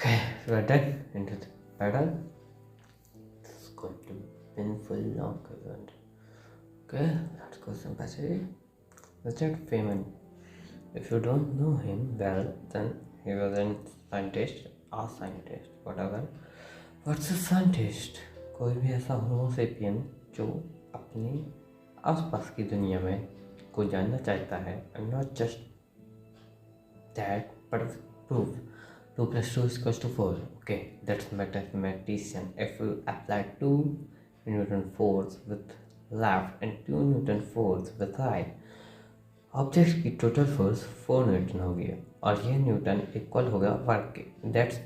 Okay, we're done into the pattern. This is going to be painful long event. Okay, let's go some passage. Richard Feynman. If you don't know him well, then he was a scientist, whatever. What's a scientist? कोई भी ऐसा Homo sapien जो अपने आसपास की दुनिया में को जानना चाहता है, and not just that, but proof. 2 plus 2 is equals to 4. Okay, that's mathematician. If you apply 2 Newton force with left and 2 Newton force with right, object की टोटल फोर्स 4 न्यूटन होगी और ये न्यूटन इक्वल होगा work के. That's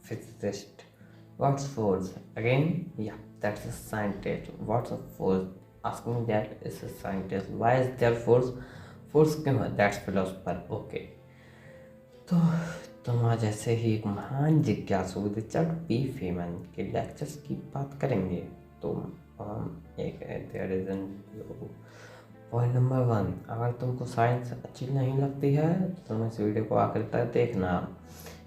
physicist. What's force again? या that's a scientist. What's a force? Asking that is a scientist. Why is there force? Force क्यों है? That's philosopher. Okay, तो तुम आज ऐसे ही एक महान जिज्ञासु रिचर्ड पी फेमन के लेक्चर्स की बात करेंगे. तो एक देयर इज पॉइंट नंबर 1. अगर तुमको साइंस अच्छी नहीं लगती है तो तुम इस वीडियो को आखिर तक देखना.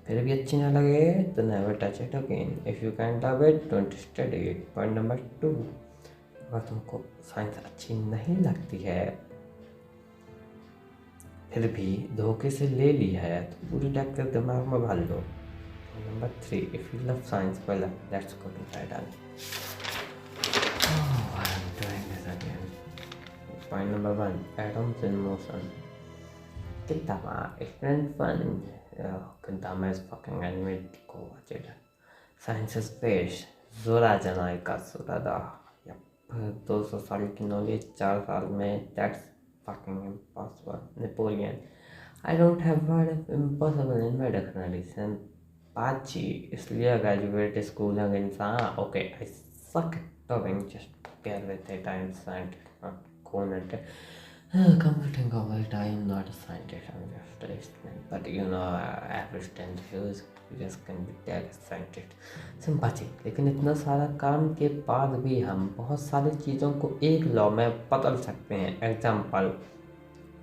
फिर भी अच्छी ना लगे तो never touch it again. If you can love it don't study it. Point number 2. अगर तुमको साइंस अच्छी नहीं लगती है फिर भी धोखे से ले ली है तो पूरी लेक्चर दिमाग में भर लो. Number 3. If you love science well let's go to pattern. Point number 1. Atoms in motion. Gintama, explain fun. Gintama is fucking animated. Go watch it. Science is fish. Zora janai ka surada. Yep. 200 साल की knowledge 4 साल में. That's fucking impossible. Napoleon. I don't have word of impossible in my dictionary. Pachi. इसलिए graduate school है इंसान. Okay, I suck at talking. Just bear with it. I'm scientific. Comforting of it, I am not a scientist, I'm just a student. But you know, average 10 views, you just can be that scientist. Sympathy. लेकिन इतना सारा काम के बाद भी हम बहुत सारी चीज़ों को एक लॉ में बदल सकते हैं. एग्जाम्पल,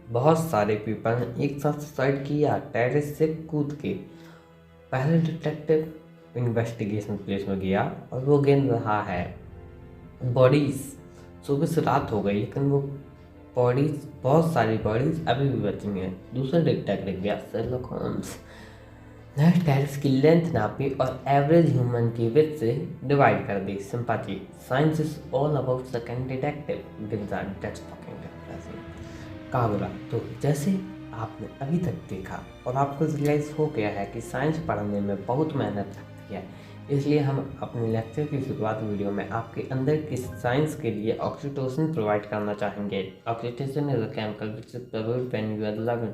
बहुत सारे पीपल ने एक साथ सुसाइड किया टेरेस से कूद के. पहले डिटेक्टिव इन्वेस्टिगेशन प्लेस में गया और वो गिन रहा है बॉडीज. सुबह से रात हो गई लेकिन वो बॉडीज, बहुत सारी बॉडीज अभी भी बची हैं. दूसरा डिटेक्टिव गया शर्लॉक होम्स ने टेरेस की लेंथ नापी और एवरेज ह्यूमन की विड्थ से डिवाइड कर दी. Sympathy. Science is all about second detective. That's fucking depressing. कहा बोला तो जैसे आपने अभी तक देखा और आपको रियलाइज हो गया है कि साइंस पढ़ने में बहुत मेहनत लगती है, इसलिए हम अपने लेक्चर की शुरुआत वीडियो में आपके अंदर की साइंस के लिए ऑक्सीटोसिन प्रोवाइड करना चाहेंगे. Oxytocin is a chemical which is produced when you are loving.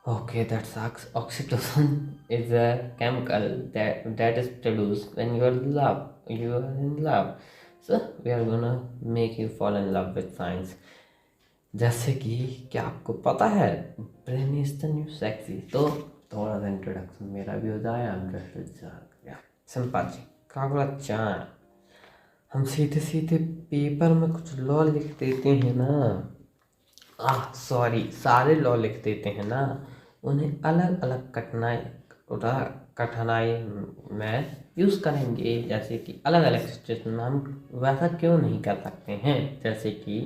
Okay, that sucks. Oxytocin is a chemical that is produced when you are in love. So we are gonna make you fall in love with science. जैसे कि क्या आपको पता है brain is the new sexy. तो थोड़ा सा introduction मेरा भी हो जाए. सिंपैथी. कागज चार. हम सीधे सीधे पेपर में कुछ लॉ लिख देते हैं ना. सारे लॉ लिख देते हैं ना. उन्हें अलग अलग कठिनाई में यूज़ करेंगे. जैसे कि अलग अलग सिचुएशन में हम वैसा क्यों नहीं कर सकते हैं. जैसे कि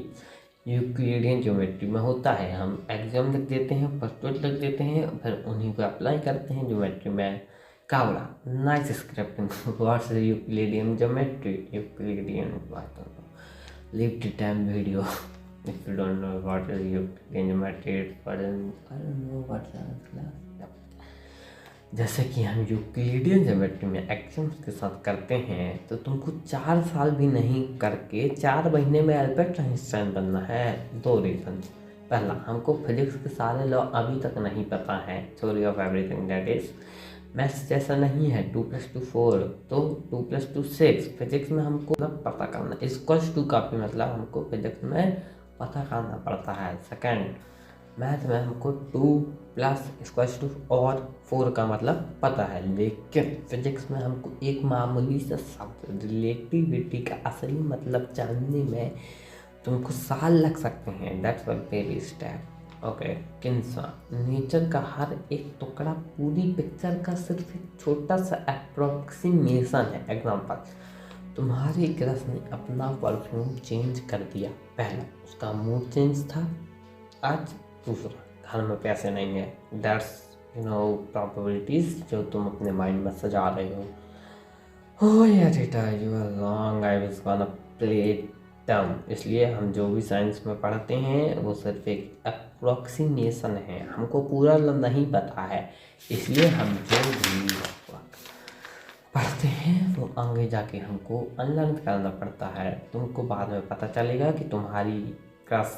यूक्लिडियन ज्योमेट्री में होता है, हम एक्सियम लिख देते हैं, पोस्टुलेट लिख देते हैं, फिर उन्हीं को अप्लाई करते हैं ज्योमेट्री में. कावड़ा. Nice scripting. What's Euclidean geometry? Euclidean leave the time video. If you don't know what is Euclidean geometry, I don't know what's class. जैसे कि हम यूक्लिडियन ज्योमेट्री में एक्सियम्स के साथ करते हैं तो तुमको 4 साल भी नहीं करके 4 महीने में अल्बर्ट आइंस्टाइन बनना है. 2 रीजन. पहला, हमको फिजिक्स के सारे लॉ अभी तक नहीं पता है. Theory of everything, that is maths जैसा नहीं है 2 + 2 4, तो 2 + 2 6. फिजिक्स में हमको पता करना. इक्वल्स टू का भी मतलब हमको फिजिक्स में पता करना पड़ता है. सेकंड, मैथ में हमको 2 + = और 4 का मतलब पता है, लेकिन फिजिक्स में हमको एक मामूली सा शब्द रिलेटिविटी का असली मतलब जानने में तुमको साल लग सकते हैं. दैट्स वन पहली स्टेप. ओके, किंसा नेचर का हर एक टुकड़ा पूरी पिक्चर का सिर्फ एक छोटा सा अप्रोक्सीमेशन है। एग्जाम्पल, तुम्हारी क्रश ने अपना परफ्यूम चेंज कर दिया। पहला, उसका मूड चेंज था, आज दूसरा, घर में पैसे नहीं है। दैट्स प्रोबेबिलिटीज जो तुम अपने माइंड में सजा रहे हो। ओह यार बेटा, you are long, I was gonna play term. इसलिए हम जो भी साइंस में पढ़ते हैं वो सिर्फ एक अप्रोक्सीमेशन है, हमको पूरा नहीं पता है। इसलिए हम जो भी पढ़ते हैं वो आगे जाके हमको अनलर्न करना पड़ता है। तुमको बाद में पता चलेगा कि तुम्हारी क्रश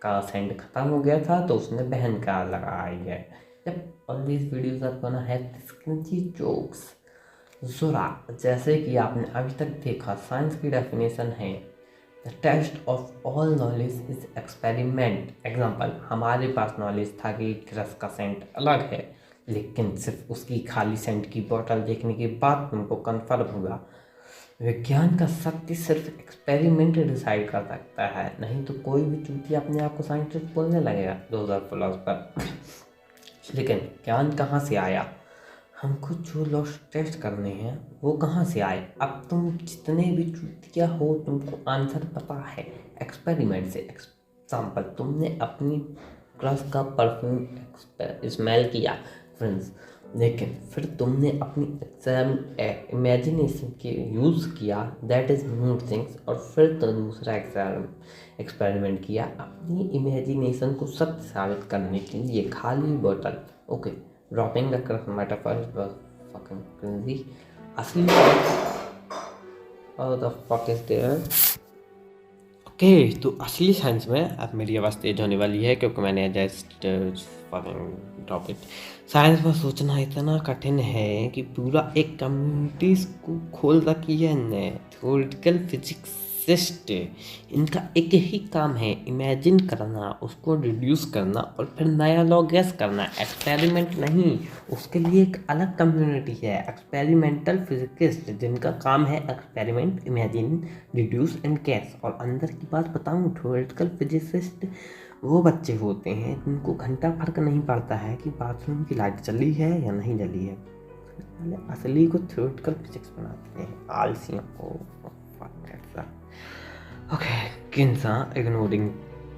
का सेंड खत्म हो गया था तो उसने बहन का लगाई है। जब all these videos are gonna have this cringy jokes. ज़रा, जैसे कि आपने अभी तक देखा, साइंस की डेफिनेशन है the test of all knowledge is experiment. Example, हमारे पास नॉलेज था कि क्रश का सेंट अलग है, लेकिन सिर्फ उसकी खाली सेंट की बोतल देखने के बाद तुमको कन्फर्म हुआ। विज्ञान का शक्ति सिर्फ एक्सपेरिमेंट डिसाइड कर सकता है, नहीं तो कोई भी चूतिया अपने आप को साइंटिस्ट बोलने लगेगा। Those are philosopher. लेकिन ज्ञान कहाँ से आया? हमको जो लॉस टेस्ट करने हैं वो कहाँ से आए? अब तुम जितने भी चूतिया हो तुमको आंसर पता है एक्सपेरिमेंट से। एग्जाम्पल, तुमने अपनी क्रश का परफ्यूम स्मेल किया फ्रेंड्स, लेकिन फिर तुमने अपनी इमेजिनेशन के यूज़ किया, दैट इज़ न्यू थिंग्स। और फिर तो दूसरा एक्सपेरिमेंट किया अपनी इमेजिनेशन को सत्य साबित करने के लिए, खाली बोतल। Okay, dropping the crush metaphor was fucking crazy. असली what the fuck is there? Okay, तो असली साइंस में अब मेरी आवाज़ तेज होने वाली है क्योंकि मैंने जस्ट ड्रॉप इट। साइंस में सोचना इतना कठिन है कि पूरा एक कम्युनिटी को खोल रखी है ने। थ्योरेटिकल फिजिक्सिस्ट, इनका एक ही काम है इमेजिन करना, उसको रिड्यूस करना और फिर नया लॉ गैस करना, एक्सपेरिमेंट नहीं। उसके लिए एक अलग कम्युनिटी है एक्सपेरिमेंटल फिजिकिस्ट, जिनका काम है experiment, imagine, reduce and gas. और अंदर की बात बताऊँ, थ्योरेटिकल फिजिसिस्ट वो बच्चे होते हैं जिनको घंटा फर्क नहीं पड़ता है कि बाथरूम की लाइट जली है या नहीं जली है। असली को थ्योरेटिकल फिजिक्स बनाते हैं, आलसियों को। ओके, किंसा ignoring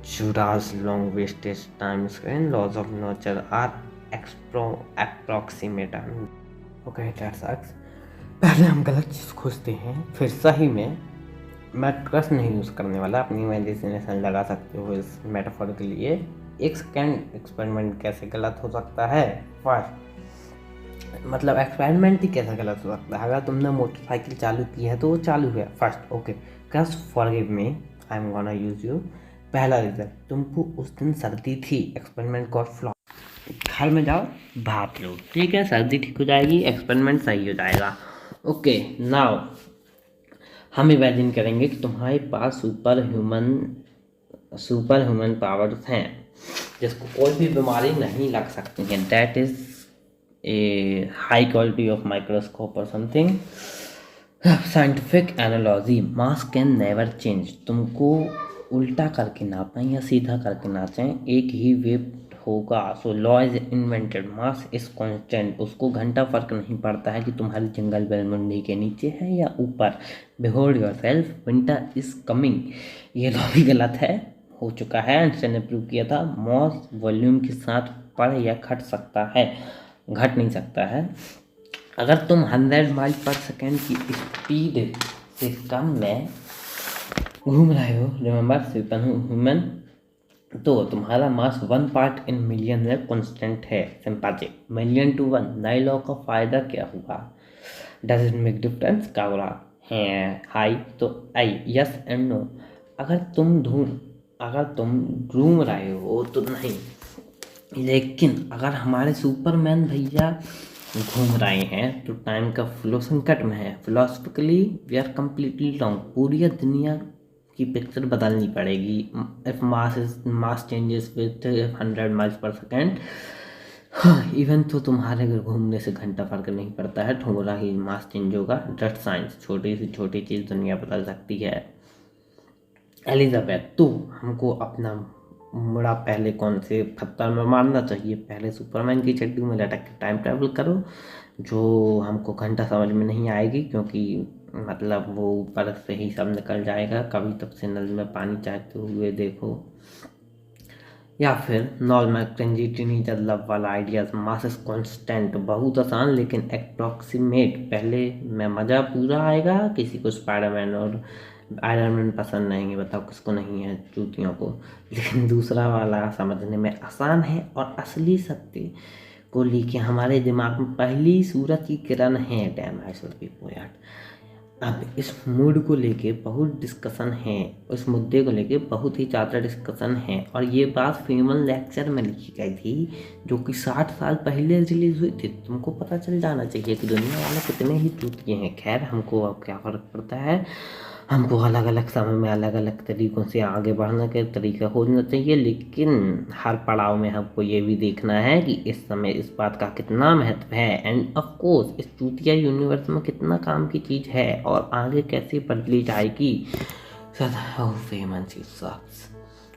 Judas long wastage time screen laws of nature are approximate. Okay, that sucks. पहले हम गलत चीज़ खोजते हैं, फिर सही में। मैं ट्रस्ट नहीं यूज़ करने वाला, अपनी इमेजिनेशन लगा सकते हो इस मेटाफर के लिए। एक सेकेंड, एक्सपेरिमेंट कैसे गलत हो सकता है? फर्स्ट, मतलब एक्सपेरिमेंट ही कैसे गलत हो सकता है? अगर तुमने मोटरसाइकिल चालू की है तो वो चालू है। First, okay, crush forgive me, I am gonna use you. पहला रीज़न, तुमको उस दिन सर्दी थी, एक्सपेरिमेंट गॉट फ्लॉप। घर में जाओ, भाप लो, ठीक है, सर्दी ठीक हो जाएगी, एक्सपेरिमेंट सही हो जाएगा। ओके, नाउ हम इमेजिन करेंगे कि तुम्हारे पास सुपर ह्यूमन पावर्स हैं जिसको कोई भी बीमारी नहीं लग सकती है। That is a high quality of microscope और something. Scientific analogy, mass can never change. तुमको उल्टा करके नापें या सीधा करके नाचें, एक ही वेव होगा। So law is invented, mass is constant. उसको घंटा फर्क नहीं पड़ता है कि तुम्हारी जंगल बेलमुंडी के नीचे है या ऊपर। Behold your self, winter is coming. ये लॉ भी गलत है, हो चुका है, आइंस्टाइन ने प्रूव किया था। मास वॉल्यूम के साथ बढ़ या घट सकता है, घट नहीं सकता है। अगर तुम 100 माइल पर सेकेंड की स्पीड से कम में घूम रहे हो, रिमेंबर सुपर ह्यूमन, तो तुम्हारा मास 1 पार्ट इन मिलियन में कांस्टेंट है। सिंपैथी, मिलियन टू 1, नए लॉ का फ़ायदा क्या हुआ? Does it make difference? का बोला है हाई तो आई, यस एंड नो। अगर तुम घूम रहे हो तो नहीं, लेकिन अगर हमारे सुपरमैन भैया घूम रहे हैं तो टाइम का फ्लो संकट में है। Philosophically we are completely wrong. पूरी दुनिया की पिक्चर बदलनी पड़ेगी। If mass changes with 100 miles per second, even तो तुम्हारे घर घूमने से घंटा फर्क नहीं पड़ता है, थोड़ा ही मास चेंज होगा। दैट्स साइंस, छोटी से छोटी चीज़ दुनिया बदल सकती है। एलिजाबेथ, तो हमको अपना मुड़ा पहले कौन से पत्थर में मारना चाहिए, पहले सुपरमैन की चड्डी में लटक के टाइम ट्रैवल करो, जो हमको घंटा समझ में नहीं आएगी, क्योंकि मतलब वो ऊपर से ही सब निकल जाएगा। कभी तब से नल में पानी चाहते हुए देखो। या फिर नॉर्मल क्रिंजी टीनेजर लव वाला आइडियाज, मासेस कांस्टेंट, बहुत आसान लेकिन अप्रॉक्सीमेट। पहले में मज़ा पूरा आएगा। किसी को स्पाइडरमैन और आयरन मैन पसंद नहीं है, बताओ किसको नहीं है चूतियों को। लेकिन दूसरा वाला समझने में आसान है और असली सत्य को लेके हमारे दिमाग में पहली सूरज की किरण है। Dam I should be poet. अब इस मूड को लेके बहुत डिस्कशन है, इस मुद्दे को लेके बहुत ही ज़्यादा डिस्कशन है। और ये बात फीमेल लेक्चर में लिखी गई थी, जो कि 60 साल पहले रिलीज हुई थी। तुमको पता चल जाना चाहिए कि दुनिया वाले कितने ही चूतिए हैं। खैर, हमको अब क्या फ़र्क पड़ता है, हमको अलग अलग समय में अलग अलग तरीक़ों से आगे बढ़ने के तरीका खोजना चाहिए। लेकिन हर पड़ाव में हमको ये भी देखना है कि इस समय इस बात का कितना महत्व है, एंड ऑफ कोर्स इस चूतिया यूनिवर्स में कितना काम की चीज़ है और आगे कैसे बदली जाएगी।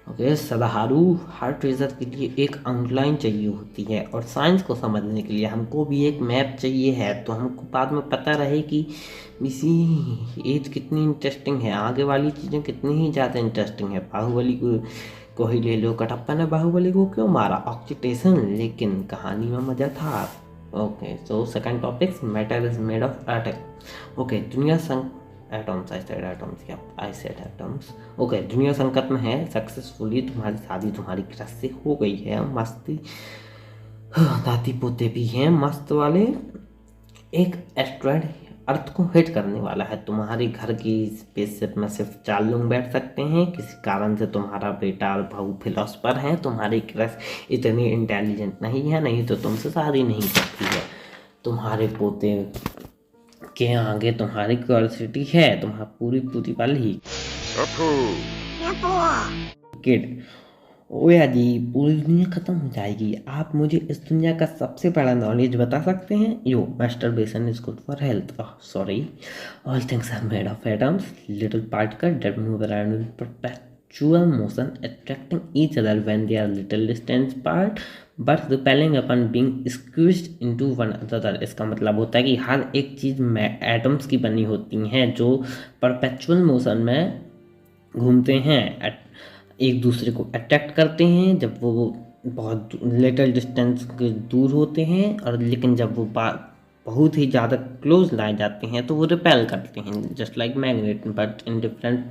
ओके, सदाहारू हर ट्रेजर के लिए एक आउटलाइन चाहिए होती है, और साइंस को समझने के लिए हमको भी एक मैप चाहिए है, तो हमको बाद में पता रहे कि इसी एज कितनी इंटरेस्टिंग है, आगे वाली चीज़ें कितनी ही ज़्यादा इंटरेस्टिंग है। बाहुबली को ही ले लो, कटप्पा ने बाहुबली को क्यों मारा, ऑक्सीटेशन, लेकिन कहानी में मज़ा था। Okay, so second topic, matter is made of atom. Okay, दुनिया atoms, I said atoms. Okay, दुनिया संकट में है, सक्सेसफुली तुम्हारी शादी तुम्हारी क्रश से हो गई है, मस्ती दाती पोते भी हैं मस्त वाले। एक एस्ट्रॉयड अर्थ को हिट करने वाला है, तुम्हारे घर की स्पेसशिप में सिर्फ 4 लोग बैठ सकते हैं। किसी कारण से तुम्हारा बेटा और बहू फिलोसफर है, तुम्हारी क्रश इतनी इंटेलिजेंट नहीं है, नहीं तो तुमसे शादी नहीं करती है। तुम्हारे पोते के आगे तुम्हारी क्यूरियोसिटी है, तुम्हारा पूरी वाली किड। ओया जी, पूरी दुनिया खत्म हो जाएगी, आप मुझे इस दुनिया का सबसे बड़ा नॉलेज बता सकते हैं? Yo, masturbation is good for health. Sorry, all things are made of atoms, little particle that move around in perpetual motion, attracting each other when they are little distance apart but repelling upon being squeezed into one another। इसका मतलब होता है कि हर एक चीज़ में atoms की बनी होती हैं, जो परपेचुअल मोशन में घूमते हैं, एक दूसरे को अट्रैक्ट करते हैं जब वो बहुत लिटिल डिस्टेंस के दूर होते हैं, और लेकिन जब वो बहुत ही ज़्यादा क्लोज लाए जाते हैं तो वो रिपेल करते हैं, just like magnet but in different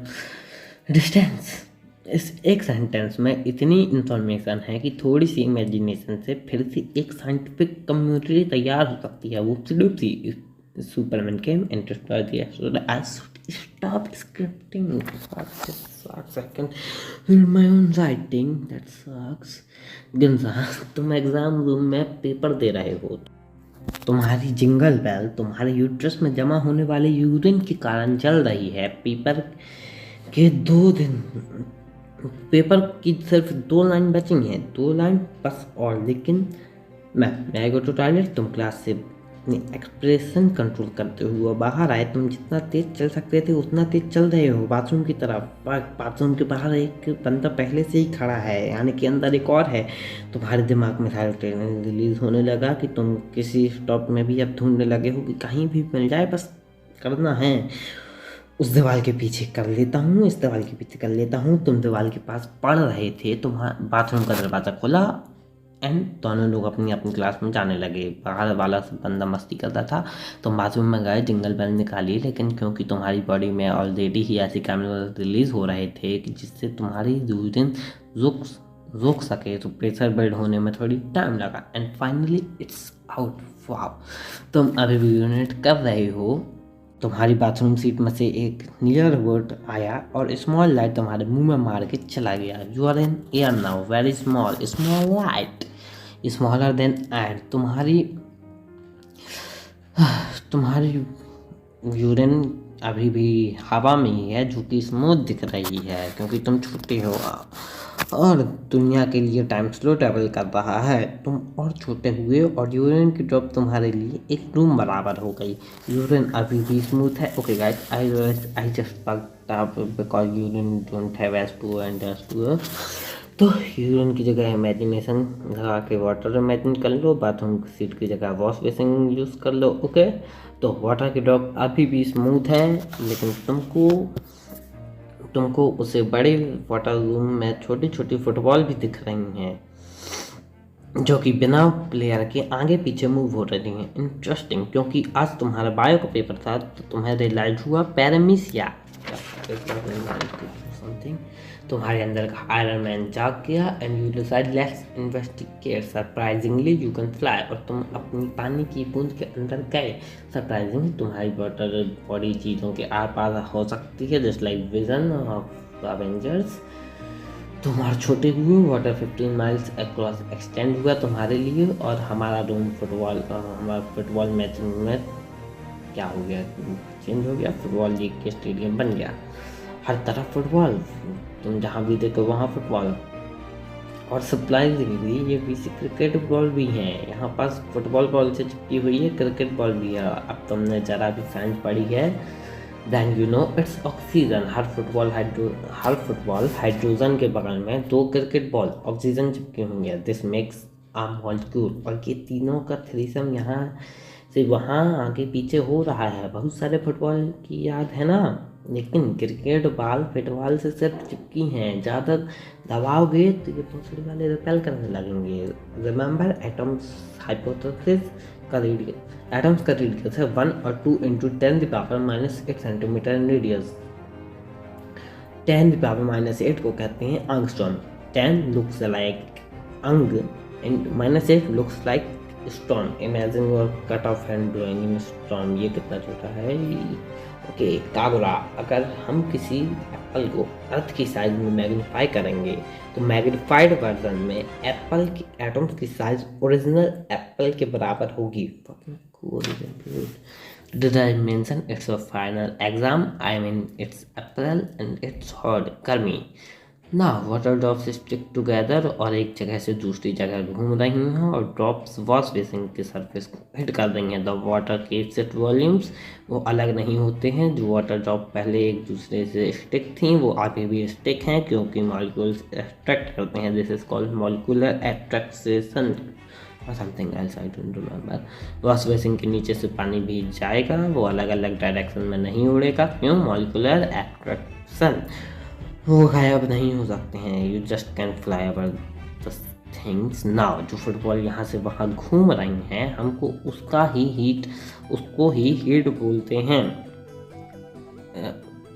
distance. इस एक सेंटेंस में इतनी इंफॉर्मेशन है कि थोड़ी सी इमेजिनेशन से फिर से एक साइंटिफिक कम्युनिटी तैयार हो सकती है। वो see Superman came and destroy the asteroid. I should stop scripting sucks. I can read my own writing. That sucks. गंजा, तुम एग्जाम रूम में पेपर दे रहे हो, तुम्हारी जिंगल बेल तुम्हारे यूट्रस में जमा होने वाले यूरिन के कारण चल रही है। पेपर के 2 दिन, पेपर की सिर्फ 2 लाइन बची हैं, 2 लाइन बस। और लेकिन मैं गो टू टॉयलेट, तुम क्लास से अपनी एक्सप्रेशन कंट्रोल करते हुए बाहर आए। तुम जितना तेज चल सकते थे उतना तेज चल रहे हो बाथरूम की तरफ। बाथरूम के बाहर एक बंदा पहले से ही खड़ा है, यानी कि अंदर एक और है। तुम्हारे दिमाग में सारे ट्रेन रिलीज होने लगा कि तुम किसी स्टॉप में भी अब ढूंढने लगे हो कि कहीं भी मिल जाए, बस करना है। उस दीवार के पीछे कर लेता हूँ, इस दीवार के पीछे कर लेता हूँ। तुम दीवार के पास पढ़ रहे थे, तुम्हारा बाथरूम का दरवाज़ा खुला एंड दोनों लोग अपनी अपनी क्लास में जाने लगे। बाहर वाला बंदा मस्ती करता था, तुम बाथरूम में गए, जिंगल बेल निकाली, लेकिन क्योंकि तुम्हारी बॉडी में ऑलरेडी ही ऐसे केमिकल रिलीज हो रहे थे कि जिससे तुम्हारी यूरिन रुक सके, तो प्रेशर बिल्ड होने में थोड़ी टाइम लगा and finally it's out. Wow, तुम अभी भी यूरिनेट कर रहे हो। तुम्हारी बाथरूम सीट में से एक नीला रोबोट आया और स्मॉल लाइट तुम्हारे मुंह में मार के चला गया। You are in air now, very small light, smaller than air. तुम्हारी यूरिन अभी भी हवा में ही है, जो कि स्मूथ दिख रही है क्योंकि तुम छोटे हो, और दुनिया के लिए टाइम स्लो ट्रैवल कर रहा है। तुम और छोटे हुए और यूरिन की ड्रॉप तुम्हारे लिए एक रूम बराबर हो गई। यूरिन अभी भी स्मूथ है। Okay guys, I just fucked up because urine don't have S2 and S2 तो यूरिन की जगह इमेजिनेशन लगा के वाटर इमेजिन कर लो, बाथरूम की सीट की जगह वॉश बेसिन यूज़ कर लो। ओके, तो वाटर की ड्रॉप अभी भी स्मूथ है, लेकिन तुमको उसे बड़े वाटर रूम में छोटी छोटी फुटबॉल भी दिख रही हैं जो कि बिना प्लेयर के आगे पीछे मूव हो रही हैं। इंटरेस्टिंग, क्योंकि आज तुम्हारा बायो का पेपर था तो तुम्हें रियलाइज हुआ पैरामीशिया समथिंग तुम्हारे अंदर का आयरन मैन जाग गया and you decide let's investigate. Surprisingly you can fly, और तुम अपनी पानी की बूंद के अंदर गए। सरप्राइजिंगली तुम्हारी वाटर बॉडी चीज़ों के आर पार हो सकती है, just like vision of Avengers. तुम्हारे छोटे हुए वाटर 15 माइल्स अक्रॉस एक्सटेंड हुआ तुम्हारे लिए, और हमारा हमारा फुटबॉल मैच में क्या हो गया, चेंज हो गया। फुटबॉल लीग के स्टेडियम बन गया, हर तरफ फुटबॉल, तुम जहाँ भी देखो वहाँ फुटबॉल। और सरप्राइजिंगली ये पीछे क्रिकेट बॉल भी है, यहाँ पास फुटबॉल बॉल से चिपकी हुई है क्रिकेट बॉल भी है। अब तुमने जरा भी साइंस पढ़ी है, then you know it's oxygen. हर फुटबॉल हाइड्रोजन के बगल में 2 क्रिकेट बॉल ऑक्सीजन चिपके होंगे, दिस मेक्स अ मॉलिक्यूल। और ये तीनों का थ्रीसम यहाँ से वहाँ आगे पीछे हो रहा है। बहुत सारे फुटबॉल की याद है ना, लेकिन क्रिकेट बॉल फुटबॉल से सिर्फ चिपकी हैं। ज़्यादा दबाओगे तो ये दूसरे वाले रिपेल करने लगेंगे। रिमेंबर एटम्स हाइपोथेसिस का रेडियस, एटम्स का रेडियस है 1 और 2 इंटू 10⁻⁻8 सेंटीमीटर इन रेडियस। 10⁻⁸ को कहते हैं एंगस्ट्रॉम। 10 लुक्स लाइक अंग and -8 looks like storm. Imagine your cut off hand drawing in storm. ये कितना छोटा है। Okay, Kagura. अगर हम किसी एप्पल को अर्थ की साइज में मैग्नीफाई करेंगे तो मैग्नीफाइड वर्जन में एप्पल की एटम्स की साइज ओरिजिनल एप्पल के बराबर होगी। Did I mention it's a final exam? I mean it's April and it's hard. गर्मी ना, वाटर ड्रॉप्स स्टिक टुगेदर और एक जगह से दूसरी जगह घूम रही हैं और ड्रॉप्स वॉश बेसिन के सरफेस को हिट कर रही हैं। द वाटर के सेट वॉल्यूम्स वो अलग नहीं होते हैं। जो वाटर ड्रॉप पहले एक दूसरे से स्टिक थी वो आगे भी स्टिक हैं, क्योंकि मॉलिक्यूल्स अट्रैक्ट करते हैं। This is called molecular attraction और something else, I don't remember. Wash basin के नीचे से पानी भी जाएगा, वो अलग अलग डायरेक्शन में नहीं उड़ेगा। क्यों? Molecular attraction. वो गायब नहीं हो सकते हैं। You just can fly over the things now. जो फुटबॉल यहाँ से वहाँ घूम रही हैं, हमको उसको ही हीट बोलते हैं।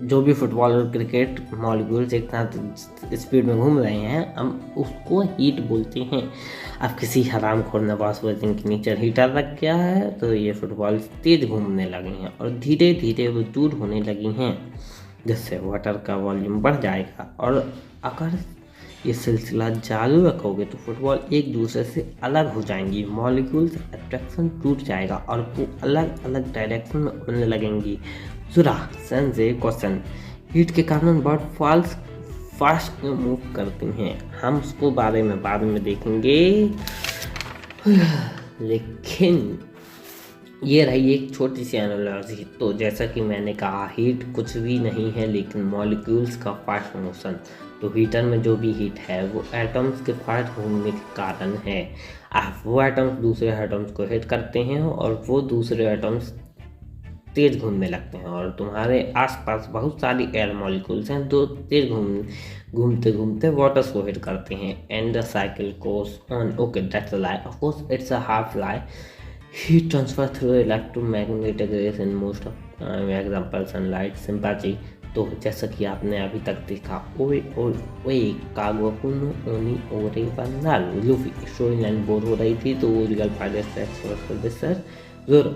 जो भी फुटबॉल और क्रिकेट मॉलिक्यूल्स एक साथ स्पीड में घूम रहे हैं, हम उसको हीट बोलते हैं। अब किसी हरामखोर ने वॉश बेसिन के नीचे हीटर रख गया है तो ये फुटबॉल तेज घूमने लगी हैं और धीरे धीरे वो दूर होने लगी हैं, जिससे वाटर का वॉल्यूम बढ़ जाएगा। और अगर ये सिलसिला चालू रखोगे तो फुटबॉल एक दूसरे से अलग हो जाएंगी। मॉलिक्यूल्स अट्रैक्शन टूट जाएगा और वो अलग अलग डायरेक्शन में उड़ने लगेंगी। जुरा सेंस ए क्वेश्चन, हीट के कारण बर्ड फॉल्स फास्ट मूव करती हैं। हम उसको बारे में बाद में देखेंगे, लेकिन ये रही एक छोटी सी एनालॉजी। तो जैसा कि मैंने कहा, हीट कुछ भी नहीं है लेकिन मॉलिक्यूल्स का फास्ट मोशन। तो हीटर में जो भी हीट है वो एटम्स के फास्ट घूमने के कारण है। अब वो एटम्स दूसरे एटम्स को हिट करते हैं और वो दूसरे एटम्स तेज घूमने लगते हैं। और तुम्हारे आसपास बहुत सारी एयर मॉलिक्यूल्स हैं जो तेज घूमते घूमते वाटर्स को हिट करते हैं। And the cycle goes on. Okay, that's a lie, of course it's a half lie. Heat transfer through electromagnetic rays in most of example sunlight, sympathy। तो जैसा कि आपने अभी तक देखा, ओए ओए ओए कागवाकुनो ओनी ओरे Bonalu Luffy story line bore हो रही थी तो वो रियल फाइडर जोरो।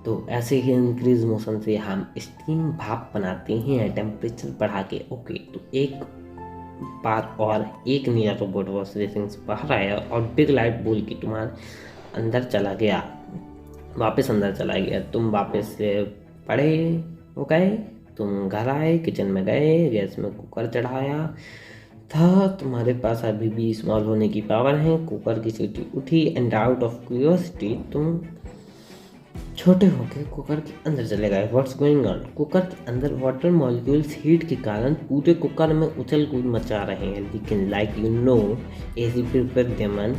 तो ऐसे ही इंक्रीज मोशन से हम स्टीम भाप बनाते हैं टेम्परेचर बढ़ा के। ओके, तो एक बार और एक नीला रोबोट वॉश बेसिन से बाहर आया और बिग लाइट बोल के तुम्हारे अंदर चला गया, वापस अंदर चला गया। तुम वापस से पढ़े हो गए, तुम घर आए, किचन में गए, गैस में कुकर चढ़ाया था। तुम्हारे पास अभी भी स्मॉल होने की पावर है। कुकर की सीटी उठी एंड आउट ऑफ क्यूरियोसिटी तुम छोटे होकर कुकर के अंदर चले गए। What's going on? कुकर के अंदर वाटर मॉलिक्यूल्स हीट के कारण पूरे कुकर में उछल कूद मचा रहे हैं। लेकिन लाइक यू नो एजी प्रिपेयर देमन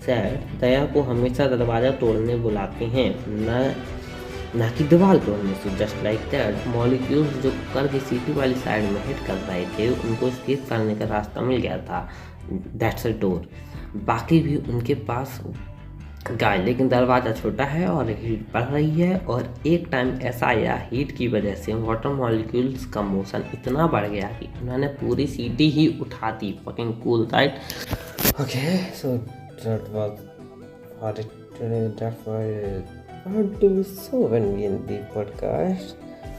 सैड, दया को हमेशा दरवाज़ा तोड़ने बुलाते हैं, ना कि दीवार तोड़ने से। जस्ट लाइक दैट, मॉलिक्यूल्स जो कुकर की सीटी वाली साइड में हिट कर रहे थे उनको स्केप करने का रास्ता मिल गया था। That's a door. बाकी भी उनके पास गाय, लेकिन दरवाज़ा छोटा है और हीट बढ़ रही है। और एक टाइम ऐसा आया, हीट की वजह से वाटर मॉलिक्यूल्स का मोशन इतना बढ़ गया कि उन्होंने पूरी सीटी ही उठा दी। Fucking cool, right? Okay, so that was for it today. That was how do we so when we in the podcast.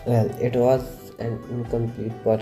Well, it was an incomplete podcast.